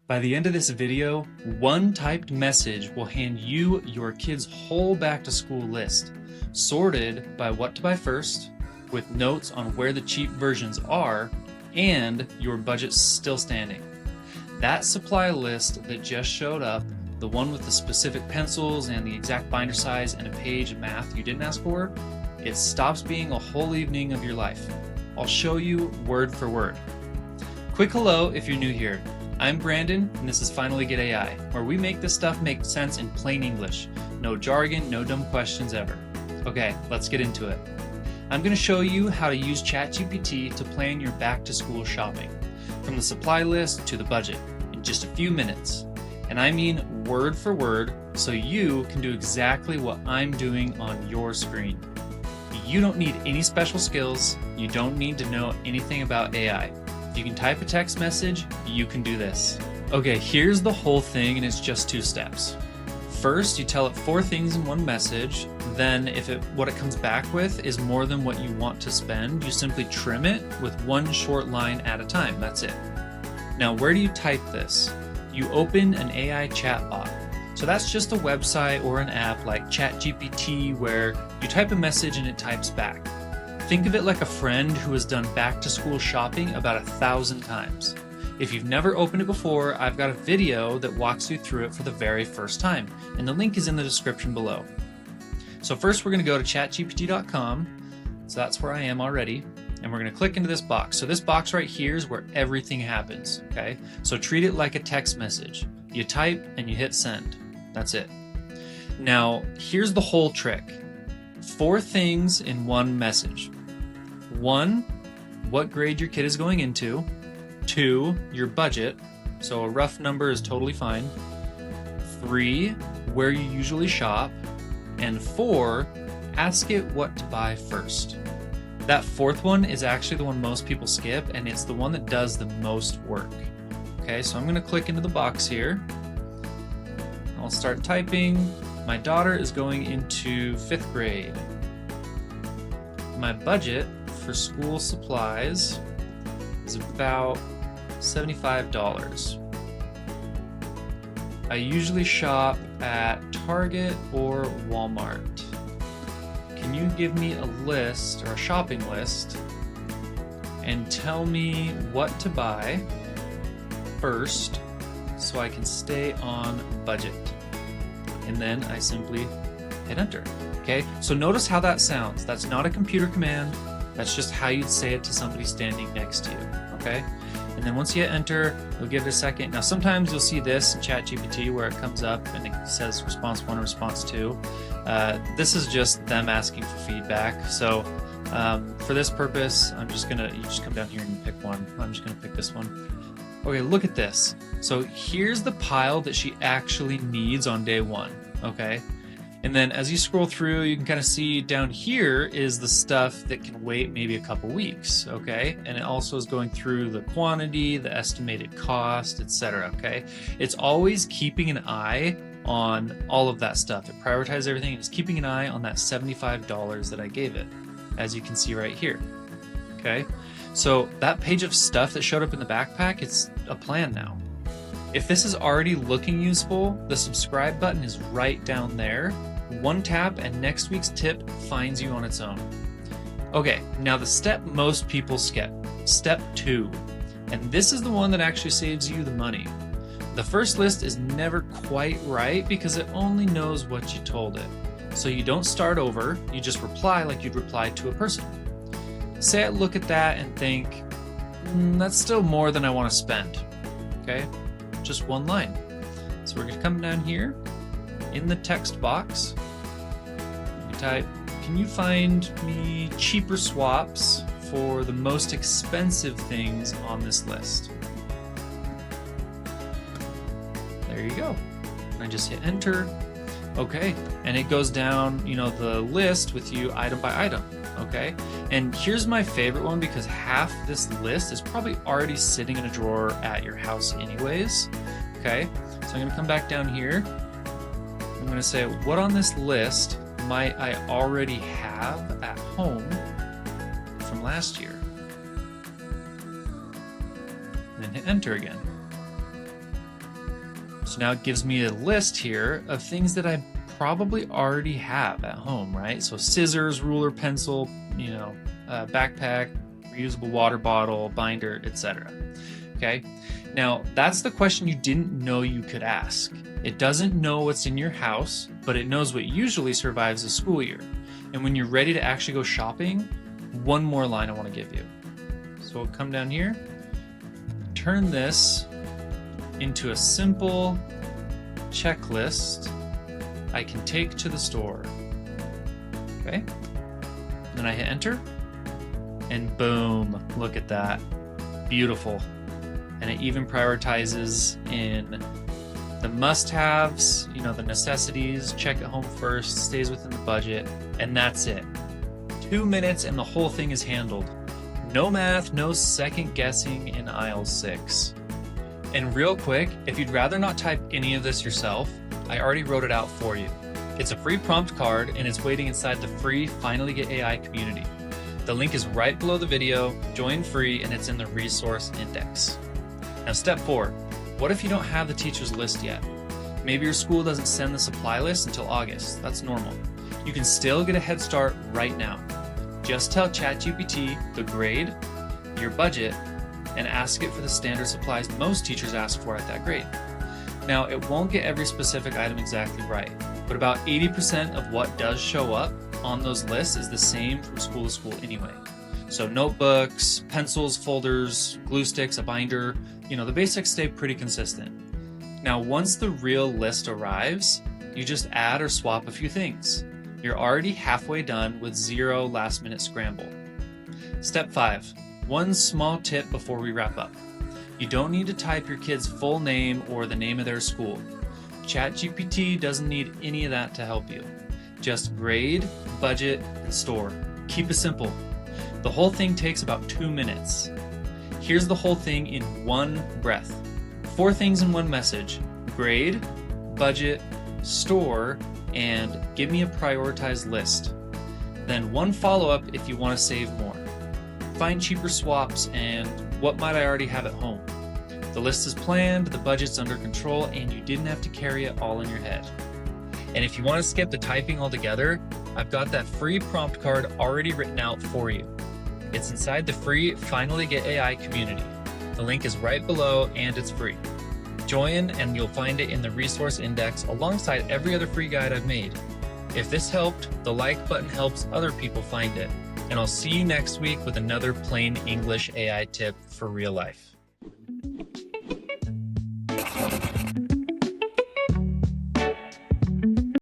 By the end of this video, one typed message will hand you your kid's whole back to school list, sorted by what to buy first, with notes on where the cheap versions are, and your budget still standing. That supply list that just showed up, the one with the specific pencils and the exact binder size and a page of math you didn't ask for, it stops being a whole evening of your life. I'll show you word for word. Quick hello if you're new here. I'm Brandon, and this is Finally Get AI, where we make this stuff make sense in plain English. No jargon, no dumb questions ever. Okay, let's get into it. I'm going to show you how to use ChatGPT to plan your back-to-school shopping, from the supply list to the budget, in just a few minutes. And I mean word for word, so you can do exactly what I'm doing on your screen. You don't need any special skills. You don't need to know anything about AI. If you can type a text message, you can do this. Okay, here's the whole thing, and it's just 2 steps. First, you tell it 4 things in one message. Then if what it comes back with is more than what you want to spend, you simply trim it with 1 short line at a time. That's it. Now, where do you type this? You open an AI chatbot. So that's just a website or an app like ChatGPT where you type a message and it types back. Think of it like a friend who has done back-to-school shopping about 1,000 times. If you've never opened it before, I've got a video that walks you through it for the very first time, and the link is in the description below. So first we're going to go to chatgpt.com, so that's where I am already, and we're going to click into this box. So this box right here is where everything happens, okay? So treat it like a text message. You type and you hit send. That's it. Now, here's the whole trick. 4 things in one message. 1, what grade your kid is going into. 2, your budget, so a rough number is totally fine. 3, where you usually shop. And 4, ask it what to buy first. That 4th one is actually the one most people skip, and it's the one that does the most work. Okay, so I'm going to click into the box here. I'll start typing. My daughter is going into 5th grade. My budget for school supplies is about $75. I usually shop at Target or Walmart. Can you give me a list or a shopping list and tell me what to buy first so I can stay on budget? And then I simply hit enter. Okay, so notice how that sounds. That's not a computer command. That's just how you'd say it to somebody standing next to you. Okay, and then once you hit enter, you'll give it a second. Now sometimes you'll see this in ChatGPT where it comes up and it says response 1 or response 2. This is just them asking for feedback. So for this purpose, you just come down here and pick one. I'm just gonna pick this one. Okay, look at this. So here's the pile that she actually needs on day 1, okay? And then as you scroll through, you can kind of see down here is the stuff that can wait maybe a couple weeks, okay? And it also is going through the quantity, the estimated cost, etc., okay? It's always keeping an eye on all of that stuff. It prioritizes everything, and it's keeping an eye on that $75 that I gave it, as you can see right here, okay? So that page of stuff that showed up in the backpack, it's a plan now. If this is already looking useful, the subscribe button is right down there. 1 tap and next week's tip finds you on its own. Okay, now the step most people skip, step 2. And this is the one that actually saves you the money. The first list is never quite right because it only knows what you told it. So you don't start over, you just reply like you'd reply to a person. Say I look at that and think, that's still more than I want to spend, okay? Just 1 line. So we're going to come down here in the text box. We type, can you find me cheaper swaps for the most expensive things on this list? There you go. I just hit enter. Okay, and it goes down, the list with you item by item. Okay, and here's my favorite one because half this list is probably already sitting in a drawer at your house anyways. Okay, so I'm gonna come back down here. I'm gonna say, what on this list might I already have at home from from last year. And then hit enter again. So now it gives me a list here of things that I probably already have at home, right? So scissors, ruler, pencil, backpack, reusable water bottle, binder, etc. Okay, now that's the question you didn't know you could ask. It doesn't know what's in your house, but it knows what usually survives a school year. And when you're ready to actually go shopping, one more line I want to give you. So we'll come down here, turn this into a simple checklist I can take to the store. Okay, then I hit enter, and boom, look at that, beautiful. And it even prioritizes in the must-haves, the necessities, check at home first, stays within the budget, and that's it. 2 minutes and the whole thing is handled. No math, no second guessing in aisle 6. And real quick, if you'd rather not type any of this yourself, I already wrote it out for you. It's a free prompt card and it's waiting inside the free Finally Get AI community. The link is right below the video, join free, and it's in the resource index. Now step 4, what if you don't have the teacher's list yet? Maybe your school doesn't send the supply list until August, that's normal. You can still get a head start right now. Just tell ChatGPT the grade, your budget, and ask it for the standard supplies most teachers ask for at that grade. Now, it won't get every specific item exactly right, but about 80% of what does show up on those lists is the same from school to school anyway. So notebooks, pencils, folders, glue sticks, a binder, the basics stay pretty consistent. Now, once the real list arrives, you just add or swap a few things. You're already halfway done with zero last-minute scramble. Step 5. One small tip before we wrap up. You don't need to type your kid's full name or the name of their school. ChatGPT doesn't need any of that to help you. Just grade, budget, and store. Keep it simple. The whole thing takes about 2 minutes. Here's the whole thing in one breath. 4 things in one message: grade, budget, store, and give me a prioritized list. Then one follow-up if you want to save more. Find cheaper swaps and what might I already have at home. The list is planned, the budget's under control, and you didn't have to carry it all in your head. And if you want to skip the typing altogether, I've got that free prompt card already written out for you. It's inside the free Finally Get AI community. The link is right below and it's free. Join and you'll find it in the resource index alongside every other free guide I've made. If this helped, the like button helps other people find it. And I'll see you next week with another plain English AI tip for real life.